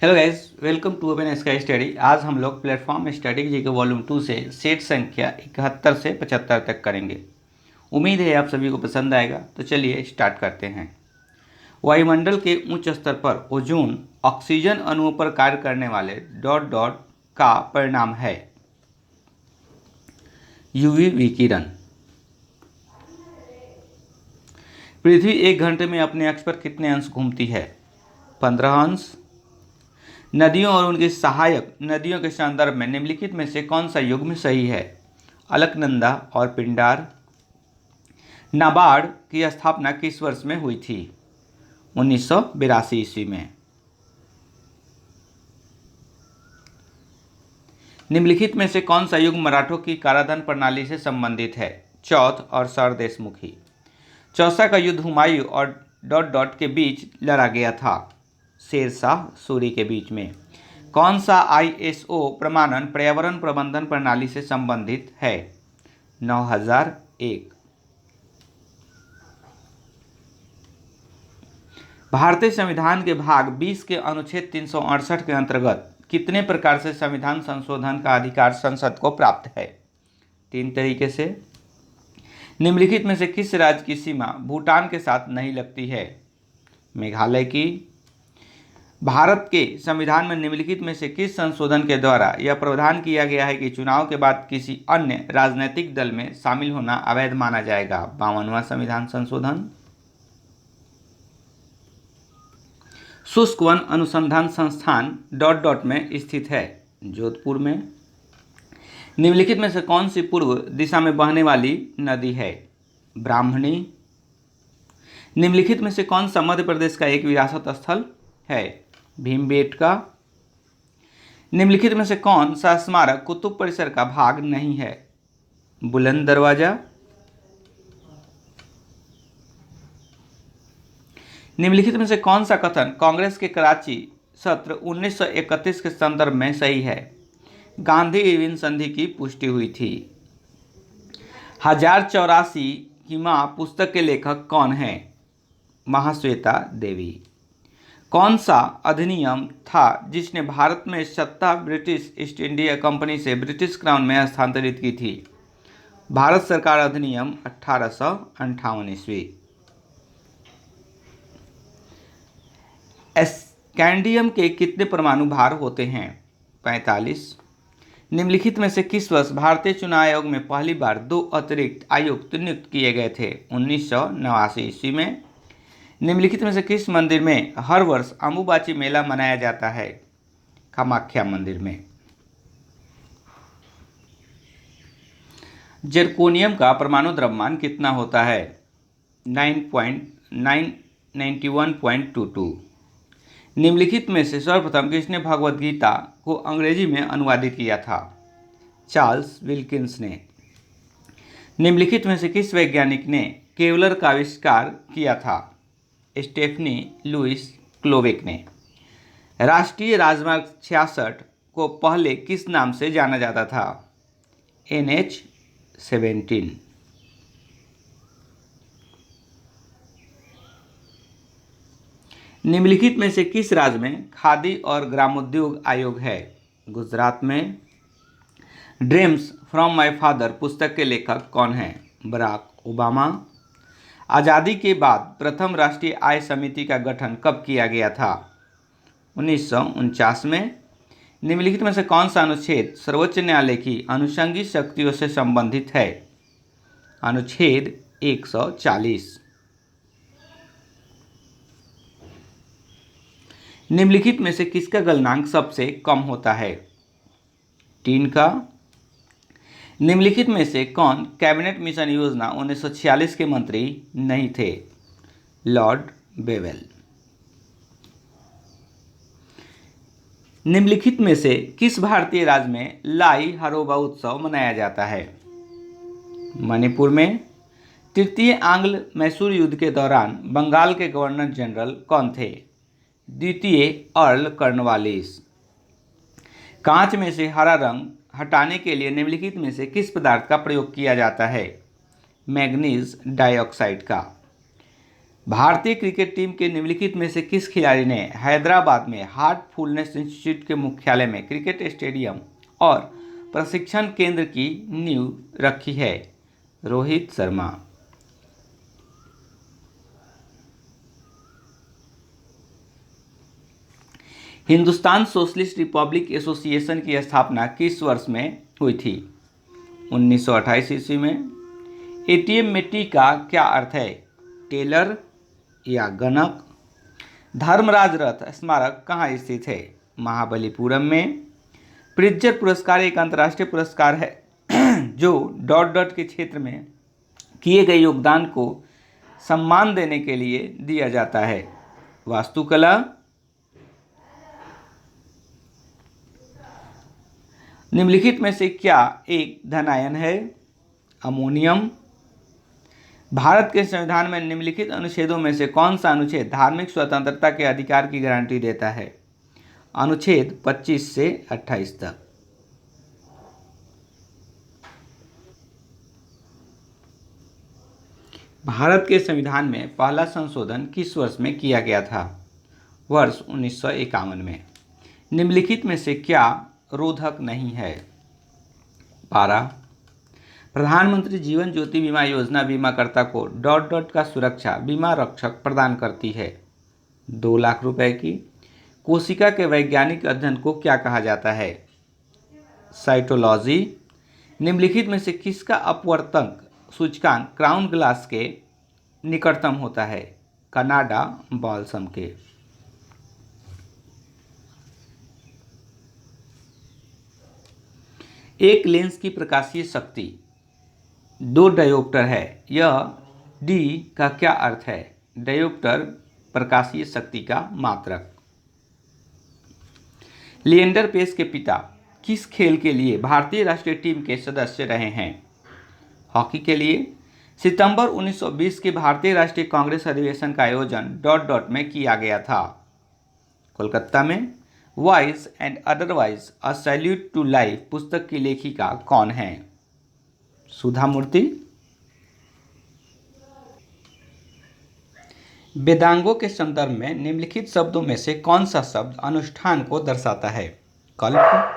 Hello guys, welcome to Open Sky Study. आज हम लोग प्लेटफॉर्म स्ट्रेटेजी के वॉल्यूम 2 से सेट संख्या 71 से 75 तक करेंगे। उम्मीद है आप सभी को पसंद आएगा। तो चलिए स्टार्ट करते हैं। वायुमंडल के उच्च स्तर पर ओजोन ऑक्सीजन अणुओं पर कार्य करने वाले डॉट डॉट का परिणाम है। यूवी विकिरण। पृथ्वी एक घंटे में अपने अक्ष पर कितने अंश घूमती है? 15 अंश। नदियों और उनकी सहायक नदियों के संदर्भ में निम्नलिखित में से कौन सा युग्म सही है? अलकनंदा और पिंडार। नाबार्ड की स्थापना किस वर्ष में हुई थी? 1982 ईस्वी में। निम्नलिखित में से कौन सा युग मराठों की कराधान प्रणाली से संबंधित है? चौथ और सरदेशमुखी। चौसा का युद्ध हुमायूं और डॉट डॉट के बीच लड़ा गया था। शेरशाह सूरी के बीच में। कौन सा आईएसओ प्रमाणन पर्यावरण प्रबंधन प्रणाली से संबंधित है? 9001। भारतीय संविधान के भाग 20 के अनुच्छेद 368 के अंतर्गत कितने प्रकार से संविधान संशोधन का अधिकार संसद को प्राप्त है? 3 तरीके से। निम्नलिखित में से किस राज्य की सीमा भूटान के साथ नहीं लगती है? मेघालय की। भारत के संविधान में निम्नलिखित में से किस संशोधन के द्वारा यह प्रावधान किया गया है कि चुनाव के बाद किसी अन्य राजनीतिक दल में शामिल होना अवैध माना जाएगा? 52वां संविधान संशोधन। शुष्क वन अनुसंधान संस्थान डॉट डॉट में स्थित है। जोधपुर में। निम्नलिखित में से कौन सी पूर्व दिशा में बहने वाली नदी है? ब्राह्मणी। निम्नलिखित में से कौन सा मध्य प्रदेश का एक विरासत स्थल है? भीमबेटका। निम्नलिखित में से कौन सा स्मारक कुतुब परिसर का भाग नहीं है? बुलंद दरवाजा। निम्नलिखित में से कौन सा कथन कांग्रेस के कराची सत्र 1931 के संदर्भ में सही है? गांधी इरविन संधि की पुष्टि हुई थी। 1084 की मां पुस्तक के लेखक कौन है? महाश्वेता देवी। कौन सा अधिनियम था जिसने भारत में सत्ता ब्रिटिश ईस्ट इंडिया कंपनी से ब्रिटिश क्राउन में हस्तांतरित की थी? भारत सरकार अधिनियम 1858 ईस्वी। स्कैंडियम के कितने परमाणु भार होते हैं? 45। निम्नलिखित में से किस वर्ष भारतीय चुनाव आयोग में पहली बार 2 अतिरिक्त आयुक्त नियुक्त किए गए थे? 1989 ईस्वी में। निम्नलिखित में से किस मंदिर में हर वर्ष अम्बुबाची मेला मनाया जाता है? कामाख्या मंदिर में। जर्कोनियम का परमाणु द्रव्यमान कितना होता है? 91.22। निम्नलिखित में से सर्वप्रथम किसने भगवद गीता को अंग्रेजी में अनुवादित किया था? चार्ल्स विल्किंस ने। निम्नलिखित में से किस वैज्ञानिक ने केवलर का आविष्कार किया था? स्टेफनी लुइस क्लोवेक ने। राष्ट्रीय राजमार्ग 66 को पहले किस नाम से जाना जाता था? NH-17। निम्नलिखित में से किस राज्य में खादी और ग्रामोद्योग आयोग है? गुजरात में। ड्रीम्स फ्रॉम माय फादर पुस्तक के लेखक कौन हैं? Barack Obama. आज़ादी के बाद प्रथम राष्ट्रीय आय समिति का गठन कब किया गया था? 1949 में। निम्नलिखित में से कौन सा अनुच्छेद सर्वोच्च न्यायालय की अनुषंगी शक्तियों से संबंधित है? अनुच्छेद 140। निम्नलिखित में से किसका गलनांक सबसे कम होता है? टीन का। निम्नलिखित में से कौन कैबिनेट मिशन योजना 1946 के मंत्री नहीं थे? Lord Wavell. निम्नलिखित में से किस भारतीय राज्य में लाई हरोबा उत्सव मनाया जाता है? मणिपुर में। तृतीय आंग्ल मैसूर युद्ध के दौरान बंगाल के गवर्नर जनरल कौन थे? द्वितीय अर्ल कॉर्नवालिस। कांच में से हरा रंग हटाने के लिए निम्नलिखित में से किस पदार्थ का प्रयोग किया जाता है? मैग्नीज डाइऑक्साइड का। भारतीय क्रिकेट टीम के निम्नलिखित में से किस खिलाड़ी ने हैदराबाद में हार्टफुलनेस इंस्टीट्यूट के मुख्यालय में क्रिकेट स्टेडियम और प्रशिक्षण केंद्र की नींव रखी है? Rohit Sharma. Hindustan socialist Republic association की स्थापना किस वर्ष में हुई थी? 1928 ईस्वी में। एटीएम में टी का क्या अर्थ है? टेलर या गणक। धर्मराज रथ स्मारक कहाँ स्थित है? महाबलीपुरम में। प्रिट्जर पुरस्कार एक अंतर्राष्ट्रीय पुरस्कार है जो डॉट डॉट के क्षेत्र में किए गए योगदान को सम्मान देने के लिए दिया जाता है। वास्तुकला। निम्नलिखित में से क्या एक धनायन है? अमोनियम। भारत के संविधान में निम्नलिखित अनुच्छेदों में से कौन सा अनुच्छेद धार्मिक स्वतंत्रता के अधिकार की गारंटी देता है? अनुच्छेद 25 से 28 तक। भारत के संविधान में पहला संशोधन किस वर्ष में किया गया था? वर्ष 1951 में। निम्नलिखित में से क्या रोधक नहीं है? पारा। प्रधानमंत्री जीवन ज्योति बीमा योजना बीमाकर्ता को डॉट डॉट का सुरक्षा बीमा रक्षक प्रदान करती है 2 लाख रुपए की। कोशिका के वैज्ञानिक अध्ययन को क्या कहा जाता है? साइटोलॉजी। निम्नलिखित में से किसका अपवर्तक सूचकांक क्राउन ग्लास के निकटतम होता है? कनाडा बाल्सम के। एक लेंस की प्रकाशीय शक्ति 2 डायोप्टर है। यह डी का क्या अर्थ है? डायोप्टर प्रकाशीय शक्ति का मात्रक। लिएंडर पेस के पिता किस खेल के लिए भारतीय राष्ट्रीय टीम के सदस्य रहे हैं? हॉकी के लिए। सितंबर 1920 के भारतीय राष्ट्रीय कांग्रेस अधिवेशन का आयोजन डॉट डॉट में किया गया था? कोलकाता में। Wise and otherwise a salute to life पुस्तक की लेखिका कौन है? सुधा मूर्ति। वेदांगों के संदर्भ में निम्नलिखित शब्दों में से कौन सा शब्द अनुष्ठान को दर्शाता है? कल्प।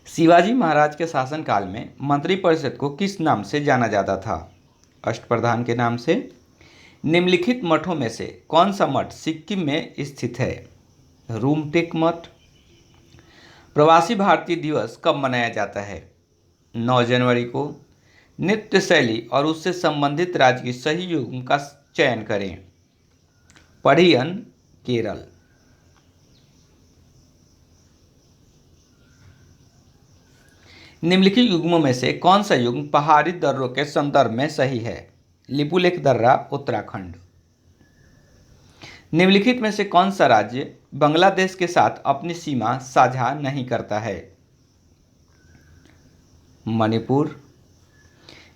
शिवाजी महाराज के शासनकाल में मंत्रिपरिषद को किस नाम से जाना जाता था? अष्टप्रधान के नाम से। निम्नलिखित मठों में से कौन सा मठ सिक्किम में स्थित है? रूमटेक मठ। प्रवासी भारतीय दिवस कब मनाया जाता है? 9 जनवरी को। नृत्य शैली और उससे संबंधित राज्य की सही युग्म का चयन करें। पढ़ियन केरल। निम्नलिखित युग्मों में से कौन सा युग्म पहाड़ी दर्रों के संदर्भ में सही है? लिपुलेख दर्रा उत्तराखंड। निम्नलिखित में से कौन सा राज्य बांग्लादेश के साथ अपनी सीमा साझा नहीं करता है? मणिपुर।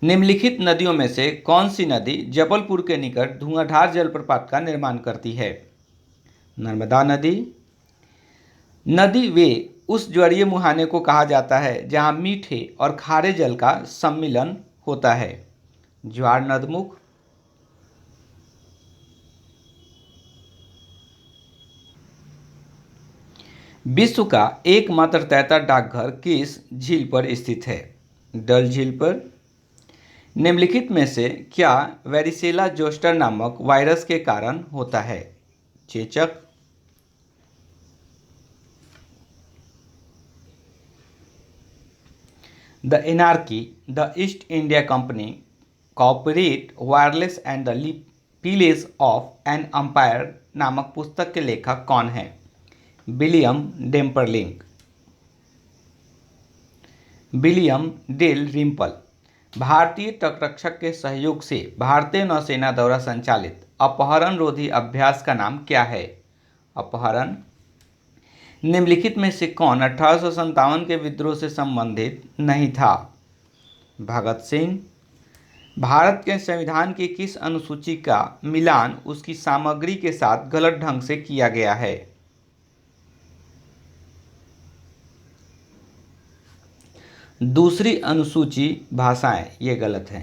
निम्नलिखित नदियों में से कौन सी नदी जबलपुर के निकट धुआंधार जलप्रपात का निर्माण करती है? नर्मदा नदी। नदी वे उस ज्वारीय मुहाने को कहा जाता है जहां मीठे और खारे जल का सम्मिलन होता है? ज्वार नदमुख। विश्व का एकमात्र तैरता डाकघर किस झील पर स्थित है? डल झील पर। निम्नलिखित में से क्या वेरिसेला जोस्टर नामक वायरस के कारण होता है? चेचक। The anarchy the East India Company corporate violence and the pillage of an empire नामक पुस्तक के लेखक कौन है? William Dalrymple. William Dalrymple. भारतीय तटरक्षक के सहयोग से भारतीय नौसेना द्वारा संचालित अपहरण रोधी अभ्यास का नाम क्या है? अपहरण। निम्नलिखित में से कौन 1857 के विद्रोह से संबंधित नहीं था? भगत सिंह। भारत के संविधान की किस अनुसूची का मिलान उसकी सामग्री के साथ गलत ढंग से किया गया है? दूसरी अनुसूची भाषाएं, ये गलत है।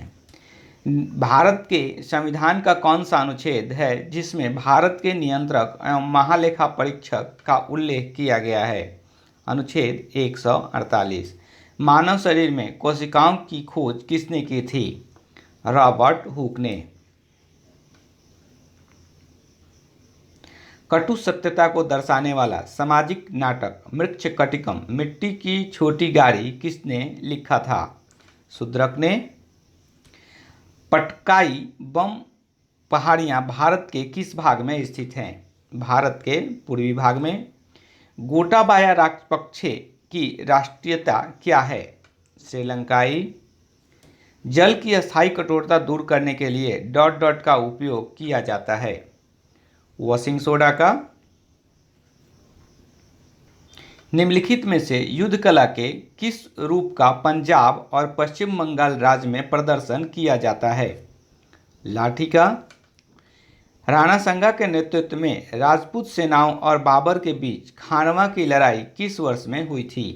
भारत के संविधान का कौन सा अनुच्छेद है जिसमें भारत के नियंत्रक एवं महालेखा परीक्षक का उल्लेख किया गया है? अनुच्छेद 148। मानव शरीर में कोशिकाओं की खोज किसने की थी? रॉबर्ट हुक ने। कटु सत्यता को दर्शाने वाला सामाजिक नाटक मृच्छकटिकम मिट्टी की छोटी गाड़ी किसने लिखा था? शूद्रक ने। पटकाई बम पहाड़ियाँ भारत के किस भाग में स्थित हैं? भारत के पूर्वी भाग में। गोटाबाया राजपक्षे की राष्ट्रीयता क्या है? श्रीलंकाई। जल की अस्थायी कठोरता दूर करने के लिए डॉट डॉट का उपयोग किया जाता है? वॉशिंग सोडा का। निम्नलिखित में से युद्ध कला के किस रूप का पंजाब और पश्चिम बंगाल राज्य में प्रदर्शन किया जाता है? लाठी का। राणा सांगा के नेतृत्व में राजपूत सेनाओं और बाबर के बीच खानवा की लड़ाई किस वर्ष में हुई थी?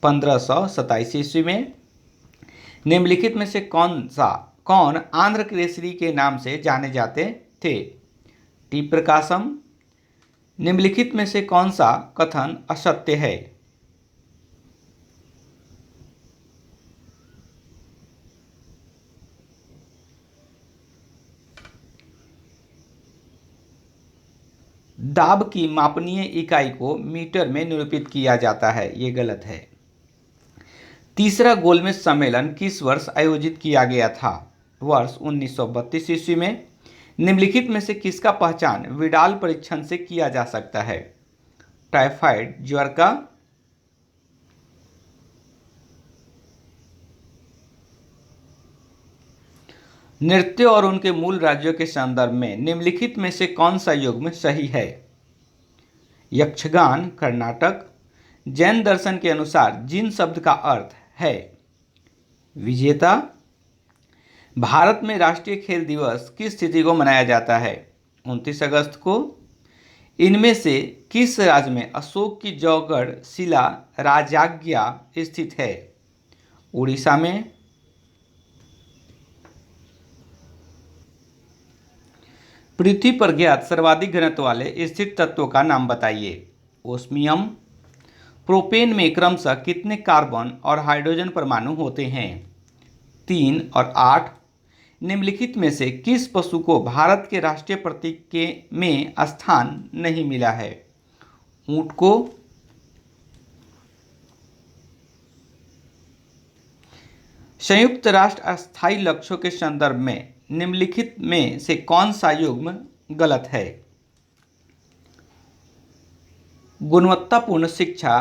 1527 ईस्वी में। निम्नलिखित में से कौन आंध्र केसरी के नाम से जाने जाते थे? टी प्रकाशम। निम्नलिखित में से कौन सा कथन असत्य है? दाब की मापनीय इकाई को मीटर में निरूपित किया जाता है, ये गलत है। तीसरा गोलमेज सम्मेलन किस वर्ष आयोजित किया गया था? वर्ष 1932 ईस्वी में। निम्नलिखित में से किसका पहचान विडाल परीक्षण से किया जा सकता है? टाइफाइड ज्वर का। नृत्य और उनके मूल राज्यों के संदर्भ में निम्नलिखित में से कौन सा युग्म सही है? यक्षगान कर्नाटक। जैन दर्शन के अनुसार जिन शब्द का अर्थ है विजेता। भारत में राष्ट्रीय खेल दिवस किस तिथि को मनाया जाता है? 29 अगस्त को। इनमें से किस राज्य में अशोक की जौगढ़ शिला राजाज्ञा स्थित है? उड़ीसा में। पृथ्वी पर ज्ञात सर्वाधिक घनत्व वाले स्थिर तत्वों का नाम बताइए। ओस्मियम। प्रोपेन में क्रमशः कितने कार्बन और हाइड्रोजन परमाणु होते हैं? 3 और 8। निम्नलिखित में से किस पशु को भारत के राष्ट्रीय प्रतीक के में स्थान नहीं मिला है? ऊंट को। संयुक्त राष्ट्र अस्थायी लक्ष्यों के संदर्भ में निम्नलिखित में से कौन सा युग्म गलत है? गुणवत्तापूर्ण शिक्षा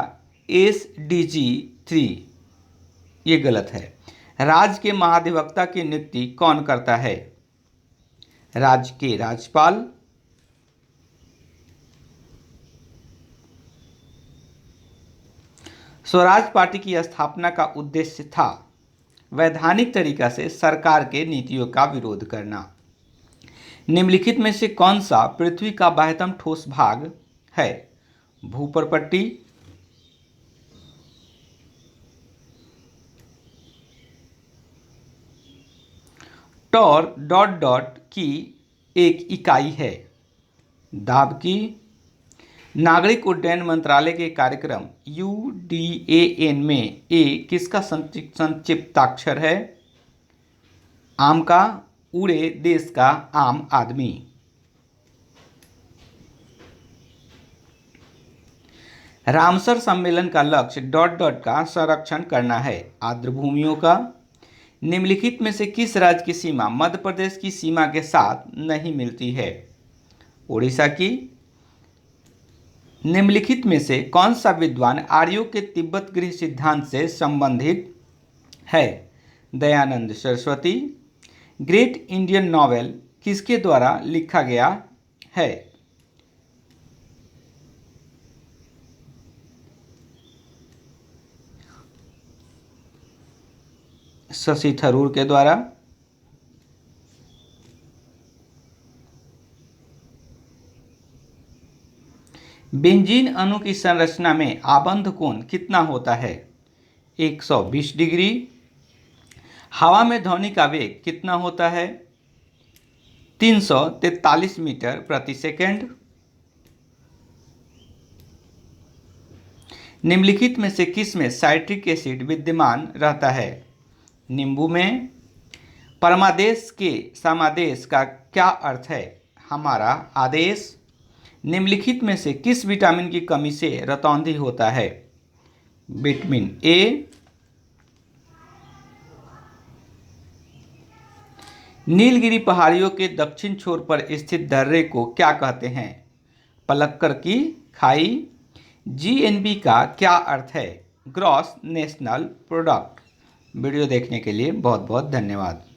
SDG 3, ये गलत है। राज्य के महाधिवक्ता की नियुक्ति कौन करता है? राज्य के राज्यपाल। स्वराज पार्टी की स्थापना का उद्देश्य था वैधानिक तरीका से सरकार के नीतियों का विरोध करना। निम्नलिखित में से कौन सा पृथ्वी का बाह्यतम ठोस भाग है? भूपर्पट्टी। टॉर डॉट डॉट की एक इकाई है? दाब की। नागरिक उड्डयन मंत्रालय के कार्यक्रम UDAN में ए किसका संक्षिप्ताक्षर है? आम का। उड़े देश का आम आदमी। रामसर सम्मेलन का लक्ष्य डॉट डॉट का संरक्षण करना है? आर्द्र भूमियों का। निम्नलिखित में से किस राज्य की सीमा मध्य प्रदेश की सीमा के साथ नहीं मिलती है? उड़ीसा की। निम्नलिखित में से कौन सा विद्वान आर्यों के तिब्बत गृह सिद्धांत से संबंधित है? Dayanand Saraswati. Great Indian novel किसके द्वारा लिखा गया है? शशि थरूर के द्वारा। बेंजीन अणु की संरचना में आबंध कोण कितना होता है? 120 डिग्री। हवा में ध्वनि का वेग कितना होता है? 343 मीटर प्रति सेकंड। निम्नलिखित में से किस में साइट्रिक एसिड विद्यमान रहता है? नींबू में। परमादेश के समादेश का क्या अर्थ है? हमारा आदेश। निम्नलिखित में से किस विटामिन की कमी से रतौंधी होता है? Vitamin A. नीलगिरी पहाड़ियों के दक्षिण छोर पर स्थित दर्रे को क्या कहते हैं? पलक्कड़ की खाई। जीएनपी का क्या अर्थ है? Gross national product. वीडियो देखने के लिए बहुत बहुत धन्यवाद।